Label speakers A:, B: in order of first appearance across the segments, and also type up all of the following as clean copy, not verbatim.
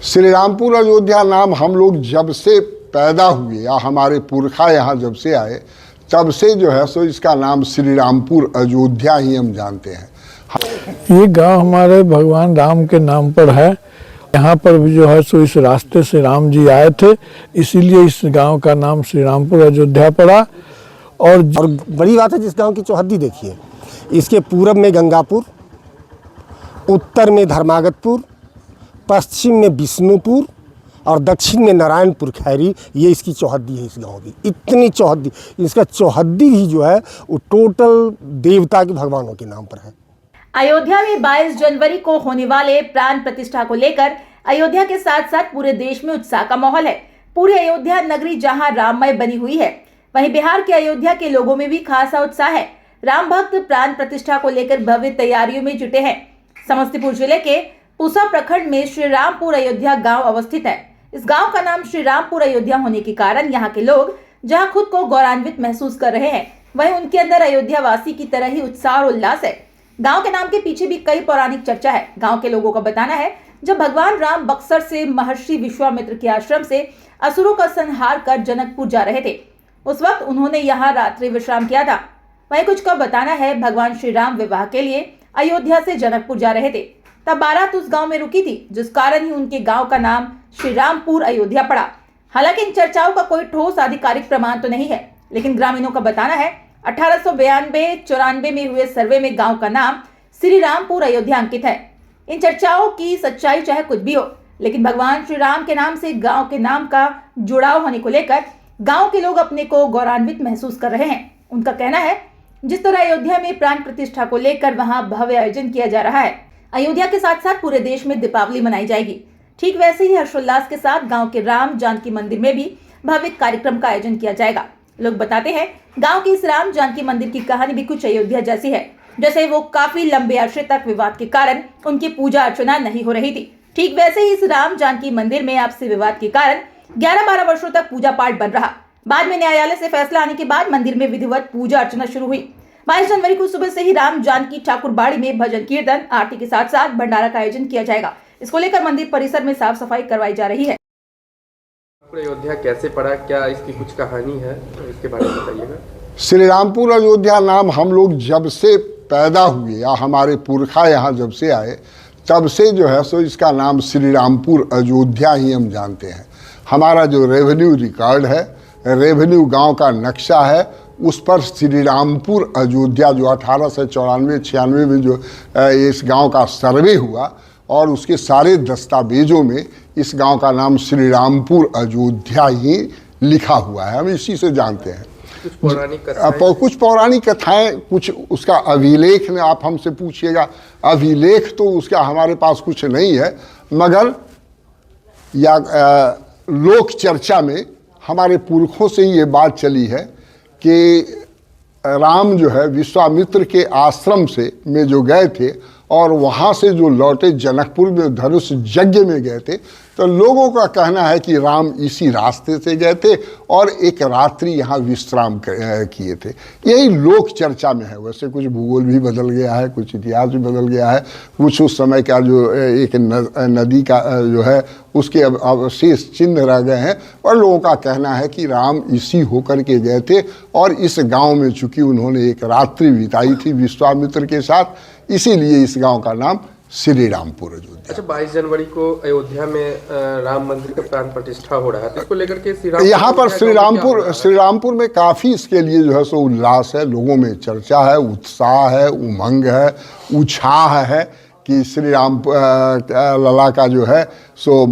A: श्री रामपुर अयोध्या नाम हम लोग जब से पैदा हुए या हमारे पुरखा यहाँ जब से आए तब से जो है सो इसका नाम श्री रामपुर अयोध्या ही हम जानते हैं।
B: ये गांव हमारे भगवान राम के नाम पर है। यहाँ पर भी जो है सो इस रास्ते से राम जी आए थे, इसीलिए इस गांव का नाम श्री रामपुर अयोध्या पड़ा। और
C: बड़ी बात है, जिस गांव की चौहद्दी देखिए, इसके पूरब में गंगापुर, उत्तर में धर्मागतपुर, पश्चिम में विष्णुपुर और दक्षिण में नारायणपुर खैरी, ये इसकी चौहद्दी है। इस गांव की इतनी चौहद्दी, इसका चौहद्दी ही जो है वो टोटल देवता के भगवानों के नाम पर है।
D: अयोध्या में 22 जनवरी को होने वाले प्राण प्रतिष्ठा को लेकर अयोध्या के साथ साथ पूरे देश में उत्साह का माहौल है। पूरी अयोध्या नगरी जहां राममय बनी हुई है, वहीं बिहार के अयोध्या के लोगों में भी खासा उत्साह है। राम भक्त प्राण प्रतिष्ठा को लेकर भव्य तैयारियों में जुटे हैं। समस्तीपुर जिले के पूसा प्रखंड में श्री रामपुर अयोध्या गांव अवस्थित है। इस गांव का नाम श्री रामपुर अयोध्या होने के कारण यहाँ के लोग जहां खुद को गौरवान्वित महसूस कर रहे हैं, वहीं उनके अंदर अयोध्या वासी की तरह ही उत्साह और उल्लास है। गांव के नाम के पीछे भी कई पौराणिक चर्चा है। गांव के लोगों का बताना है, जब भगवान राम बक्सर से महर्षि विश्वामित्र के आश्रम से असुरों का संहार कर जनकपुर जा रहे थे, उस वक्त उन्होंने यहाँ रात्रि विश्राम किया था। वहीं कुछ का बताना है, भगवान श्री राम विवाह के लिए अयोध्या से जनकपुर जा रहे थे, तब बारात उस गांव में रुकी थी, जिस कारण ही उनके गांव का नाम श्री रामपुर अयोध्या पड़ा। हालांकि इन चर्चाओं का कोई ठोस आधिकारिक प्रमाण तो नहीं है, लेकिन ग्रामीणों का बताना है 1892-94 में हुए सर्वे में गांव का नाम श्री रामपुर अयोध्या अंकित है। इन चर्चाओं की सच्चाई चाहे कुछ भी हो, लेकिन भगवान श्री राम के नाम से गांव के नाम का जुड़ाव होने को लेकर गांव के लोग अपने को गौरवान्वित महसूस कर रहे हैं। उनका कहना है, जिस तरह अयोध्या में प्राण प्रतिष्ठा को लेकर वहां भव्य आयोजन किया जा रहा है, अयोध्या के साथ साथ पूरे देश में दीपावली मनाई जाएगी, ठीक वैसे ही हर्षोल्लास के साथ गांव के राम जानकी मंदिर में भी भव्य कार्यक्रम का आयोजन किया जाएगा। लोग बताते हैं, गांव के इस राम जानकी मंदिर की कहानी भी कुछ अयोध्या जैसी है, जैसे वो काफी लंबे अरसे तक विवाद के कारण उनकी पूजा अर्चना नहीं हो रही थी, ठीक वैसे ही इस राम जानकी मंदिर में आपसी विवाद के कारण 11-12 वर्षों तक पूजा पाठ बंद रहा। बाद में न्यायालय से फैसला आने के बाद मंदिर में विधिवत पूजा अर्चना शुरू हुई। 22 जनवरी को सुबह से ही राम जानकी ठाकुरबाड़ी में भजन कीर्तन आरती के साथ साथ भंडारा का आयोजन किया जाएगा। इसको लेकर मंदिर परिसर में साफ सफाई करवाई जा रही है।
E: अयोध्या कैसे पड़ा, क्या इसकी कुछ कहानी है, तो इसके बारे में बताइएगा।
A: श्री रामपुर अयोध्या नाम हम लोग जब से पैदा हुए या हमारे पुरखा यहाँ जब से आए तब से जो है सो इसका नाम श्री रामपुर अयोध्या ही हम जानते हैं। हमारा जो रेवेन्यू रिकॉर्ड है, रेवेन्यू गांव का नक्शा है, उस पर श्री रामपुर अयोध्या जो 1894-96 में जो इस गांव का सर्वे हुआ और उसके सारे दस्तावेजों में इस गांव का नाम श्री रामपुर अयोध्या ही लिखा हुआ है। हम इसी से जानते हैं। कुछ पौराणिक कथाएं, कुछ उसका अभिलेख में आप हमसे पूछिएगा, अभिलेख तो उसका हमारे पास कुछ नहीं है, मगर या लोक चर्चा में हमारे पुरखों से ये बात चली है कि राम जो है विश्वामित्र के आश्रम से में जो गए थे और वहाँ से जो लौटे जनकपुर में धनुष यज्ञ में गए थे, तो लोगों का कहना है कि राम इसी रास्ते से गए थे और एक रात्रि यहाँ विश्राम किए थे। यही लोक चर्चा में है। वैसे कुछ भूगोल भी बदल गया है, कुछ इतिहास भी बदल गया है, कुछ उस समय का जो एक नदी का जो है उसके अवशेष चिन्ह रह गए हैं, और लोगों का कहना है कि राम इसी होकर के गए थे और इस गांव में चूंकि उन्होंने एक रात्रि बिताई थी विश्वामित्र के साथ, इसीलिए इस गांव का नाम श्री रामपुर अयोध्या।
E: अच्छा, 22 जनवरी को अयोध्या में राम मंदिर का प्राण प्रतिष्ठा हो रहा है, तो इसको लेकर के
A: यहाँ पर श्री रामपुर में काफ़ी इसके लिए जो है सो उल्लास है, लोगों में चर्चा है, उत्साह है, उमंग है, उत्साह है कि श्री राम लला का जो है सो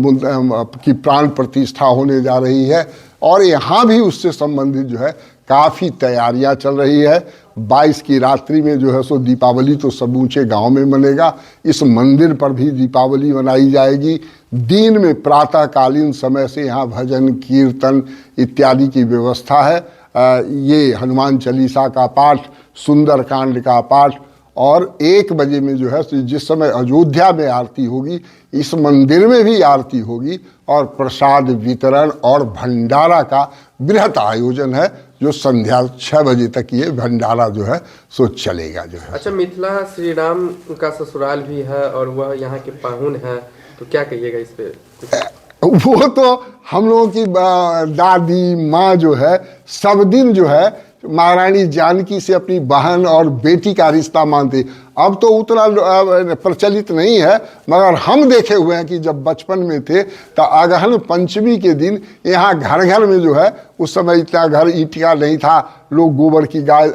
A: की प्राण प्रतिष्ठा होने जा रही है। और यहाँ भी उससे संबंधित जो है काफ़ी तैयारियां चल रही है। 22 की रात्रि में जो है सो दीपावली तो समूचे गांव में मनेगा, इस मंदिर पर भी दीपावली मनाई जाएगी। दिन में प्रातःकालीन समय से यहाँ भजन कीर्तन इत्यादि की व्यवस्था है। ये हनुमान चालीसा का पाठ, सुंदरकांड का पाठ, और 1 बजे में जो है जिस समय अयोध्या में आरती होगी, इस मंदिर में भी आरती होगी और प्रसाद वितरण और भंडारा का बृहत आयोजन है, जो संध्या 6 बजे तक ये भंडारा जो है सो चलेगा जो है।
E: अच्छा, मिथिला श्री राम का ससुराल भी है और वह यहाँ के पाहुन है, तो क्या कहिएगा इस पे?
A: वो तो हम लोगों की दादी माँ जो है सब दिन जो है महारानी जानकी से अपनी बहन और बेटी का रिश्ता मानते। अब तो उतना प्रचलित नहीं है, मगर हम देखे हुए हैं कि जब बचपन में थे तो अगहन पंचमी के दिन यहाँ घर घर में जो है, उस समय इतना घर ईंट का नहीं था, लोग गोबर की गाय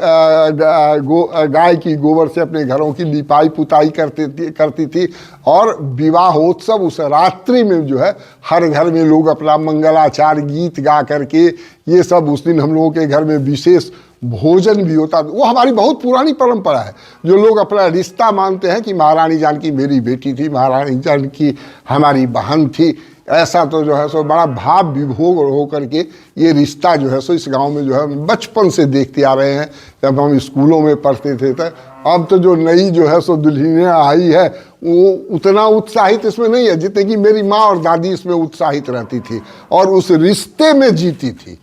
A: की गोबर से अपने घरों की लिपाई पुताई करती थी। और विवाहोत्सव उस रात्रि में जो है हर घर में लोग अपना मंगलाचार गीत गा करके, ये सब उस दिन हम लोगों के घर में विशेष भोजन भी होता। वो हमारी बहुत पुरानी परंपरा है, जो लोग अपना रिश्ता मानते हैं कि महारानी जानकी मेरी बेटी थी, महारानी जानकी हमारी बहन थी। ऐसा तो जो है सो बड़ा भाव विभोर हो करके ये रिश्ता जो है सो इस गांव में जो है बचपन से देखते आ रहे हैं। जब हम स्कूलों में पढ़ते थे तो अब तो जो नई जो है सो दुल्हनियाँ आई है वो उतना उत्साहित इसमें नहीं है जितने कि मेरी माँ और दादी इसमें उत्साहित रहती थी और उस रिश्ते में जीती थी,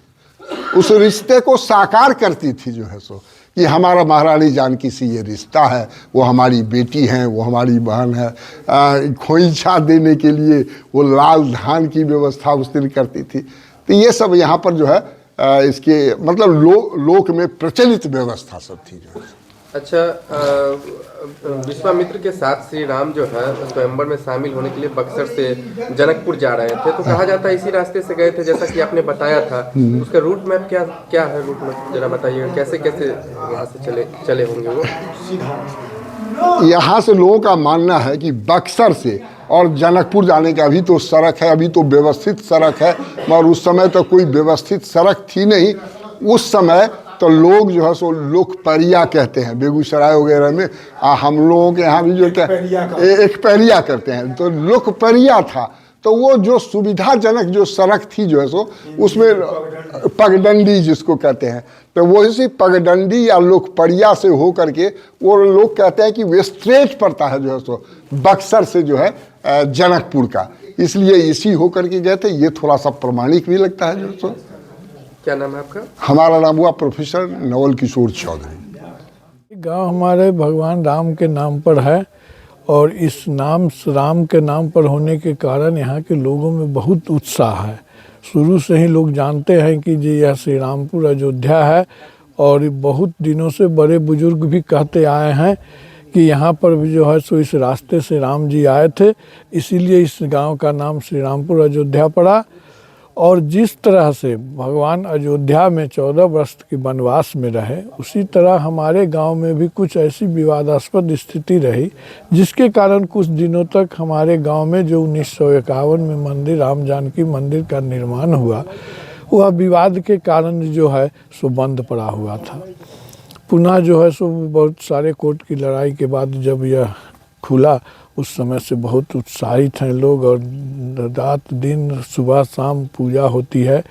A: उस रिश्ते को साकार करती थी जो है सो कि हमारा महारानी जानकी से ये रिश्ता है, वो हमारी बेटी हैं, वो हमारी बहन है। खोइंछा देने के लिए वो लाल धान की व्यवस्था उस दिन करती थी। तो ये सब यहाँ पर जो है इसके मतलब लोक में प्रचलित व्यवस्था सब थी जो है।
E: अच्छा, विश्वामित्र के साथ श्री राम जो है स्वयंवर में शामिल होने के लिए बक्सर से जनकपुर जा रहे थे, तो कहा जाता है इसी रास्ते से गए थे जैसा कि आपने बताया था। उसका रूट मैप क्या है? रूट मैप जरा बताइएगा, कैसे वहाँ से चले होंगे वो?
A: यहाँ से लोगों का मानना है कि बक्सर से और जनकपुर जाने का अभी तो सड़क है, अभी तो व्यवस्थित सड़क है, मगर उस समय तो कोई व्यवस्थित सड़क थी नहीं। उस समय तो लोग जो है सो लोकपरिया कहते हैं, बेगूसराय वगैरह में हम लोगों के यहाँ भी जो एक पैरिया करते हैं, तो लोकपरिया था। तो वो जो सुविधाजनक जो सड़क थी जो है सो उसमें पगडंडी जिसको कहते हैं, तो वो इसी पगडंडी या लोकपरिया से हो करके वो लोग कहते हैं कि वो स्ट्रेट पड़ता है जो है सो बक्सर से जो है जनकपुर का, इसलिए इसी हो करके गए थे। ये थोड़ा सा प्रमाणिक भी लगता है जो है सो।
E: क्या नाम है आपका?
A: हमारा नाम हुआ प्रोफेसर नवल किशोर चौधरी।
B: गांव हमारे भगवान राम के नाम पर है और इस नाम राम के नाम पर होने के कारण यहाँ के लोगों में बहुत उत्साह है। शुरू से ही लोग जानते हैं कि जी यह श्री रामपुर अयोध्या है और बहुत दिनों से बड़े बुजुर्ग भी कहते आए हैं कि यहाँ पर भी जो है सो इस रास्ते से राम जी आए थे, इसीलिए इस गांव का नाम श्री रामपुर अयोध्या पड़ा। और जिस तरह से भगवान अयोध्या में 14 वर्ष के वनवास में रहे, उसी तरह हमारे गांव में भी कुछ ऐसी विवादास्पद स्थिति रही जिसके कारण कुछ दिनों तक हमारे गांव में जो 1951 में मंदिर राम जानकी मंदिर का निर्माण हुआ, वह विवाद के कारण जो है सो बंद पड़ा हुआ था। पुनः जो है सो बहुत सारे कोर्ट की लड़ाई के बाद जब यह खुला, उस समय से बहुत उत्साहित हैं लोग और रात दिन सुबह शाम पूजा होती है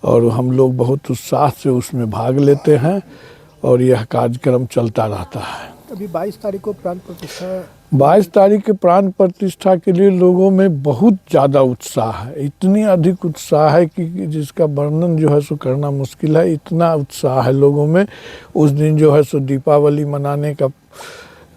B: और हम लोग बहुत उत्साह से उसमें भाग लेते हैं और यह कार्यक्रम चलता रहता है।
F: अभी 22 तारीख को प्राण प्रतिष्ठा
B: 22 तारीख के प्राण प्रतिष्ठा के लिए लोगों में बहुत ज़्यादा उत्साह है, इतनी अधिक उत्साह है कि जिसका वर्णन जो है सो करना मुश्किल है, इतना उत्साह है लोगों में। उस दिन जो है सो दीपावली मनाने का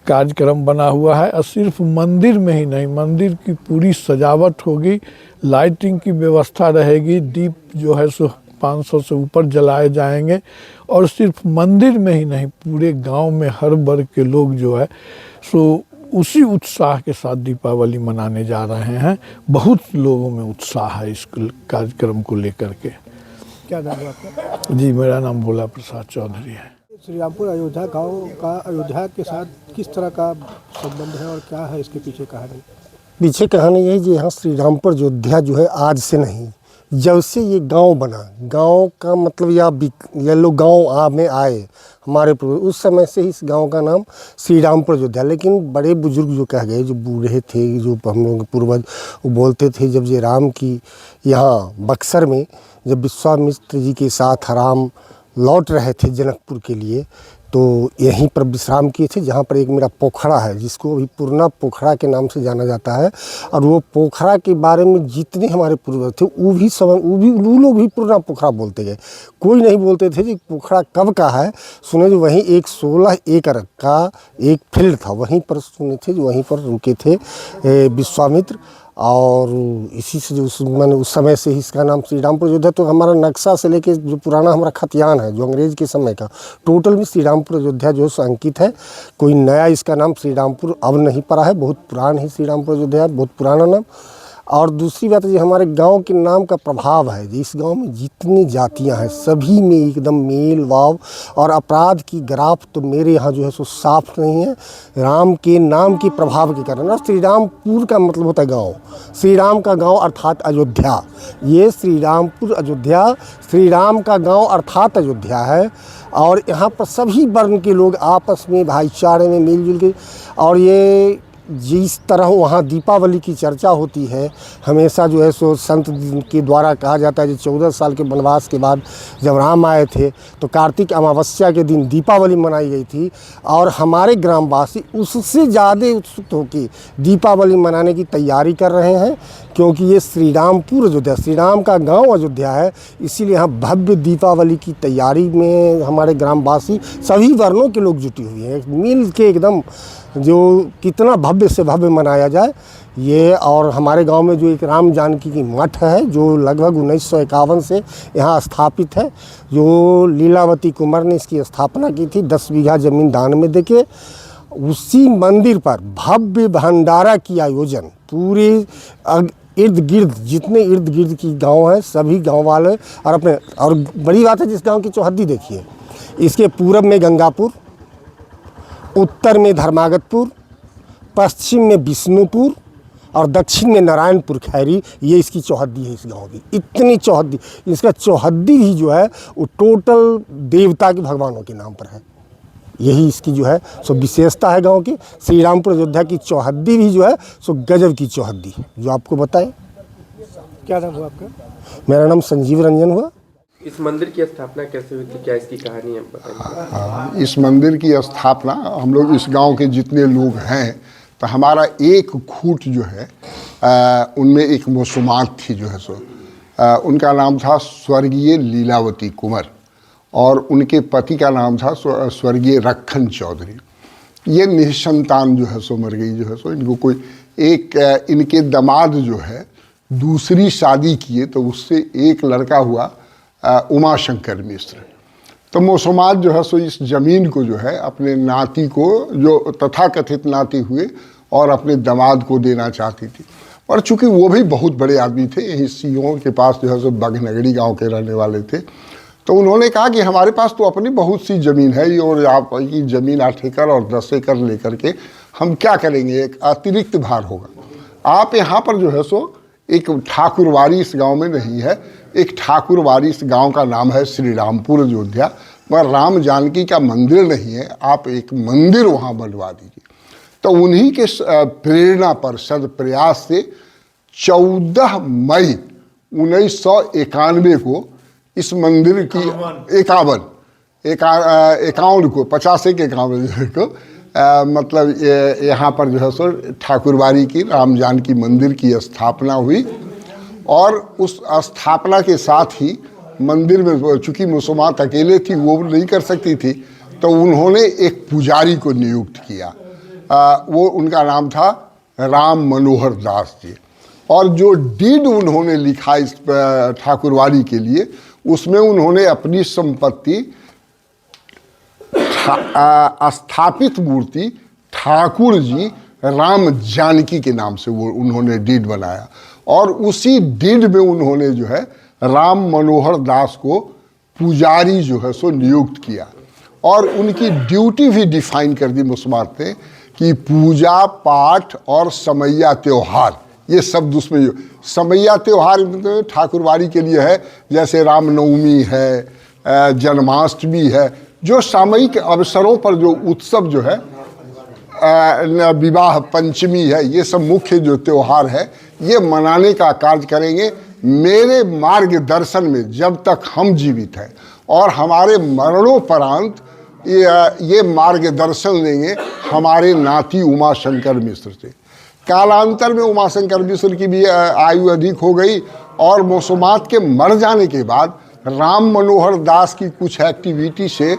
B: कार्यक्रम बना हुआ है और सिर्फ मंदिर में ही नहीं, मंदिर की पूरी सजावट होगी, लाइटिंग की व्यवस्था रहेगी, दीप जो है सो 500 से ऊपर जलाए जाएंगे और सिर्फ मंदिर में ही नहीं पूरे गांव में हर वर्ग के लोग जो है सो उसी उत्साह के साथ दीपावली मनाने जा रहे हैं। बहुत लोगों में उत्साह है इस कार्यक्रम को लेकर के।
F: क्या नाम है आपका?
B: जी, मेरा नाम भोला प्रसाद चौधरी है।
F: श्री रामपुर अयोध्या गांव का अयोध्या के साथ किस तरह का संबंध है और क्या है इसके पीछे कहानी?
C: पीछे कहानी यही जी, यहाँ श्री रामपुर अयोध्या जो है आज से नहीं, जब से ये गांव बना, गांव का मतलब ये लोग गांव में आए हमारे पूर्वज, उस समय से ही इस गांव का नाम श्री रामपुर अयोध्या। लेकिन बड़े बुजुर्ग जो कह गए, जो बूढ़े थे, जो हम लोग के पूर्वज, वो बोलते थे जब ये राम की यहाँ बक्सर में जब विश्वामित्र जी के साथ राम लौट रहे थे जनकपुर के लिए, तो यहीं पर विश्राम किए थे, जहाँ पर एक मेरा पोखरा है जिसको अभी पूर्णा पोखरा के नाम से जाना जाता है। और वो पोखरा के बारे में जितने हमारे पूर्वज थे वो लोग भी पूर्णा पोखरा बोलते गए। कोई नहीं बोलते थे कि पोखरा कब का है। सुने जो वहीं एक 16 एकड़ का एक फील्ड था, वहीं पर सुने थे जो वहीं पर रुके थे विश्वामित्र। और इसी से जो मैंने उस समय से ही इसका नाम श्री रामपुर अयोध्या। तो हमारा नक्शा से लेके जो पुराना हमारा खतियान है जो अंग्रेज़ के समय का, टोटल में श्री रामपुर अयोध्या जो है अंकित है। कोई नया इसका नाम श्री रामपुर अब नहीं पड़ा है, बहुत पुराना ही श्री रामपुर अयोध्या, बहुत पुराना नाम। और दूसरी बात ये हमारे गांव के नाम का प्रभाव है, इस गांव में जितनी जातियां हैं सभी में एकदम मेल भाव और अपराध की ग्राफ तो मेरे यहाँ जो है सो साफ नहीं है, राम के नाम के प्रभाव के कारण। और श्री रामपुर का मतलब होता है गांव, श्री राम का गांव अर्थात अयोध्या। ये श्री रामपुर अयोध्या श्री राम का गांव अर्थात अयोध्या है। और यहाँ पर सभी वर्ण के लोग आपस में भाईचारे में मिलजुल के, और ये जिस तरह वहाँ दीपावली की चर्चा होती है हमेशा जो है सो संत के द्वारा कहा जाता है, जो 14 साल के वनवास के बाद जब राम आए थे तो कार्तिक अमावस्या के दिन दीपावली मनाई गई थी। और हमारे ग्रामवासी उससे ज़्यादा उत्सुक होकर दीपावली मनाने की तैयारी कर रहे हैं, क्योंकि ये श्री रामपुर अयोध्या श्री राम का गांव अयोध्या है। इसीलिए यहाँ भव्य दीपावली की तैयारी में हमारे ग्रामवासी सभी वर्णों के लोग जुटे हुए हैं, मिल के एकदम जो कितना भव्य से भव्य मनाया जाए ये। और हमारे गांव में जो एक राम जानकी की मठ है जो लगभग 1951 से यहाँ स्थापित है, जो लीलावती कुंवर ने इसकी स्थापना की थी 10 बीघा ज़मीन दान में देके। उसी मंदिर पर भव्य भंडारा की आयोजन पूरे इर्द गिर्द जितने इर्द गिर्द की गांव हैं सभी गांव वाले और अपने। और बड़ी बात है जिस गांव की चौहद्दी देखिए, इसके पूरब में गंगापुर, उत्तर में धर्मागतपुर, पश्चिम में विष्णुपुर और दक्षिण में नारायणपुर खैरी, ये इसकी चौहद्दी है इस गांव की। इतनी चौहद्दी, इसका चौहद्दी ही जो है वो टोटल देवता के भगवानों के नाम पर है। यही इसकी जो है सो विशेषता है गांव की। श्री रामपुर अयोध्या की चौहद्दी भी जो है सो गजब की चौहद्दी जो आपको बताए।
F: क्या नाम हुआ आपका?
C: मेरा नाम संजीव रंजन हुआ।
E: इस मंदिर की स्थापना कैसे हुई थी, क्या इसकी कहानी है बताइए।
A: इस मंदिर की स्थापना हम लोग इस गांव के जितने लोग हैं तो हमारा एक खूट जो है उनमें एक मौसुमात थी जो है सो उनका नाम था स्वर्गीय लीलावती कुंवर और उनके पति का नाम था स्वर्गीय रखन चौधरी। ये निसंतान जो है सो मर गई जो है सो। इनको कोई एक इनके दामाद जो है दूसरी शादी किए तो उससे एक लड़का हुआ उमाशंकर मिश्र। तो मौसुमात जो है सो इस ज़मीन को जो है अपने नाती को, जो तथाकथित नाती हुए, और अपने दामाद को देना चाहती थी। और चूंकि वो भी बहुत बड़े आदमी थे, यहीं सीहों के पास जो है सो बघनगरी गांव के रहने वाले थे, तो उन्होंने कहा कि हमारे पास तो अपनी बहुत सी ज़मीन है और आपकी ज़मीन 8 एकड़ और 10 एकड़ लेकर के हम क्या करेंगे, एक अतिरिक्त भार होगा। आप यहाँ पर जो है सो एक ठाकुरवाड़ी इस गांव में नहीं है, एक ठाकुरवाड़ी इस गांव का नाम है श्री रामपुर अयोध्या, मगर राम जानकी का मंदिर नहीं है, आप एक मंदिर वहाँ बनवा दीजिए। तो उन्हीं के प्रेरणा पर सदप्रयास से 14 मई 1991 को इस मंदिर की 51 को 50 के 51 को मतलब यहाँ पर जो है सो ठाकुरबाड़ी की राम जानकी मंदिर की स्थापना हुई। और उस स्थापना के साथ ही मंदिर में चूँकि मुसलमान अकेले थी, वो नहीं कर सकती थी, तो उन्होंने एक पुजारी को नियुक्त किया। वो उनका नाम था राम मनोहर दास जी। और जो डीड उन्होंने लिखा इस ठाकुरवाड़ी के लिए, उसमें उन्होंने अपनी संपत्ति स्थापित मूर्ति ठाकुर जी राम जानकी के नाम से वो उन्होंने डीड बनाया। और उसी डीड में उन्होंने जो है राम मनोहर दास को पुजारी जो है सो नियुक्त किया। और उनकी ड्यूटी भी डिफाइन कर दी मुसलमान ने कि पूजा पाठ और समैया त्यौहार, ये शब्द उसमें समैया त्यौहार ठाकुरवाड़ी के लिए है, जैसे रामनवमी है, जन्माष्टमी है, जो सामयिक अवसरों पर जो उत्सव जो है, विवाह पंचमी है, ये सब मुख्य जो त्यौहार है ये मनाने का कार्य करेंगे मेरे मार्गदर्शन में जब तक हम जीवित हैं। और हमारे मरणोपरांत ये मार्गदर्शन लेंगे हमारे नाती उमाशंकर मिश्र से। कालांतर में उमाशंकर मिश्र की भी आयु अधिक हो गई और मौसुमात के मर जाने के बाद राम मनोहर दास की कुछ एक्टिविटी से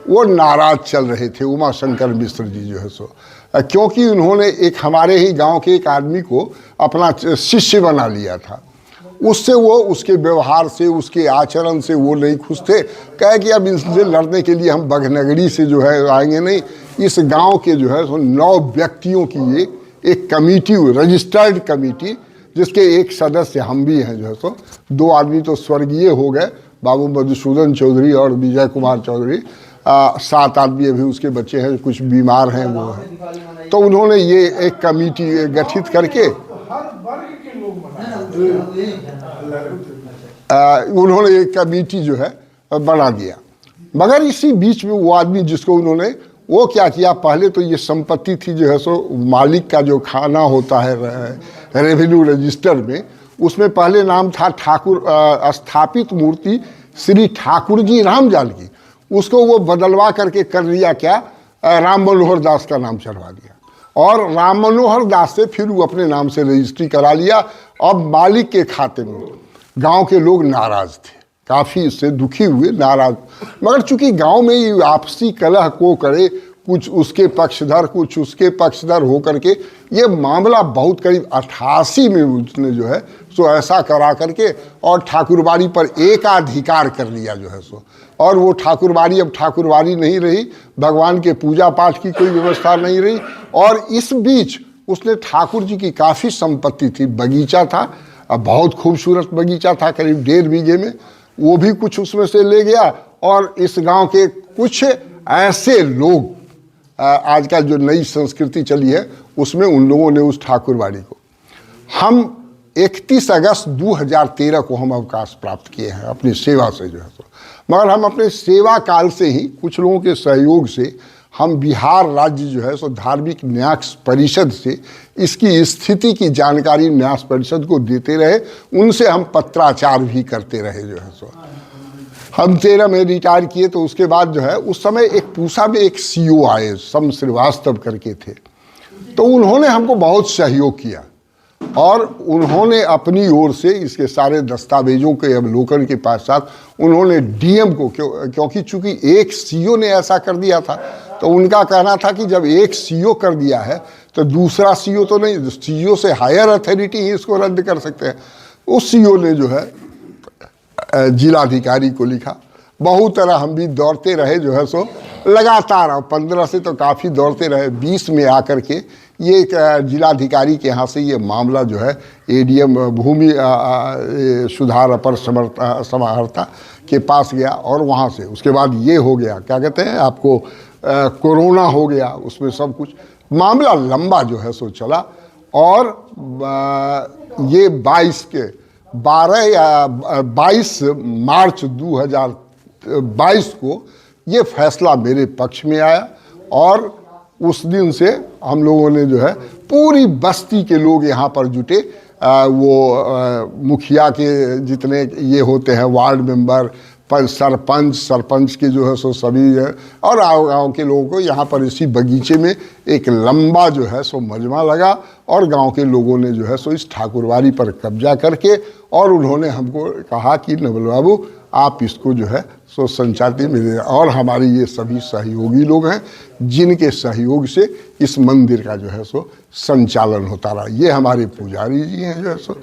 A: वो नाराज चल रहे थे उमाशंकर मिश्र जी जो है सो। क्योंकि उन्होंने एक हमारे ही गांव के एक आदमी को अपना शिष्य बना लिया था। उससे वो उसके व्यवहार से, उसके आचरण से वो नहीं खुश थे। कहे कि अब इससे लड़ने के लिए हम बघनगरी से जो है आएंगे नहीं। इस गांव के जो है 9 व्यक्तियों की एक कमेटी, रजिस्टर्ड कमेटी, जिसके एक सदस्य हम भी हैं जो है 2 आदमी तो स्वर्गीय हो गए, बाबू मधुसूदन चौधरी और विजय कुमार चौधरी। 7 आदमी अभी उसके बच्चे हैं, कुछ बीमार हैं वो हैं। तो उन्होंने ये एक कमेटी गठित करके उन्होंने एक कमेटी जो है बना दिया। मगर इसी बीच में वो आदमी जिसको उन्होंने, वो क्या किया, पहले तो ये संपत्ति थी जो है मालिक का जो खाना होता है रेवेन्यू रजिस्टर में, उसमें पहले नाम था ठाकुर, स्थापित मूर्ति श्री ठाकुर जी राम जानकी। उसको वो बदलवा करके कर लिया क्या, राम मनोहर दास का नाम चढ़वा दिया और राम मनोहर दास से फिर वो अपने नाम से रजिस्ट्री करा लिया। अब मालिक के खाते में गांव के लोग नाराज थे, काफ़ी इससे दुखी हुए, नाराज। मगर चूंकि गांव में ये आपसी कलह को करे, कुछ उसके पक्षधर कुछ उसके पक्षधर हो करके ये मामला बहुत करीब 88 में उसने जो है सो ऐसा करा करके और ठाकुरबाड़ी पर एकाधिकार कर लिया जो है सो। और वो ठाकुरबाड़ी अब ठाकुरबाड़ी नहीं रही, भगवान के पूजा पाठ की कोई व्यवस्था नहीं रही। और इस बीच उसने ठाकुर जी की काफ़ी संपत्ति थी, बगीचा था, बहुत खूबसूरत बगीचा था, करीब 1.5 बीघे में, वो भी कुछ उसमें से ले गया। और इस गांव के कुछ ऐसे लोग, आजकल जो नई संस्कृति चली है उसमें उन लोगों ने उस ठाकुरबाड़ी को, हम 31 अगस्त 2013 को हम अवकाश प्राप्त किए हैं अपनी सेवा से जो है तो। मगर हम अपने सेवा काल से ही कुछ लोगों के सहयोग से हम बिहार राज्य जो है सो धार्मिक न्यास परिषद से इसकी स्थिति की जानकारी न्यास परिषद को देते रहे। उनसे हम पत्राचार भी करते रहे जो है सो। हम 13 में रिटायर किए तो उसके बाद जो है उस समय एक पूसा में एक सीओ आए, सम श्रीवास्तव करके थे। तो उन्होंने हमको बहुत सहयोग किया और उन्होंने अपनी ओर से इसके सारे दस्तावेजों के अवलोकन के पश्चात उन्होंने डीएम को, क्योंकि चूंकि एक सीओ ने ऐसा कर दिया था तो उनका कहना था कि जब एक सीओ कर दिया है तो दूसरा सीओ तो नहीं, सीओ से हायर अथॉरिटी ही इसको रद्द कर सकते हैं। उस सीओ ने जो है जिलाधिकारी को लिखा। बहुत तरह हम भी दौड़ते रहे जो है सो लगातार, 15 से तो काफ़ी दौड़ते रहे। 20 में आकर के ये जिलाधिकारी के यहाँ से ये मामला जो है एडीएम भूमि सुधार अपर समाहर्ता के पास गया और वहाँ से उसके बाद ये हो गया, क्या कहते हैं आपको, कोरोना हो गया, उसमें सब कुछ मामला लंबा जो है सो चला। और ये 22 मार्च 2022 को ये फैसला मेरे पक्ष में आया और उस दिन से हम लोगों ने जो है पूरी बस्ती के लोग यहाँ पर जुटे। मुखिया के जितने ये होते हैं वार्ड मेंबर, सरपंच के जो है सो सभी है, और गाँव के लोगों को यहाँ पर इसी बगीचे में एक लंबा जो है सो मजमा लगा और गांव के लोगों ने जो है सो इस ठाकुरबाड़ी पर कब्जा करके और उन्होंने हमको कहा कि नवल बाबू आप इसको जो है सो संचाती मिले। और हमारे ये सभी सहयोगी लोग हैं जिनके सहयोग से इस मंदिर का जो है सो संचालन होता रहा। ये हमारे पुजारी जी हैं जो है सो।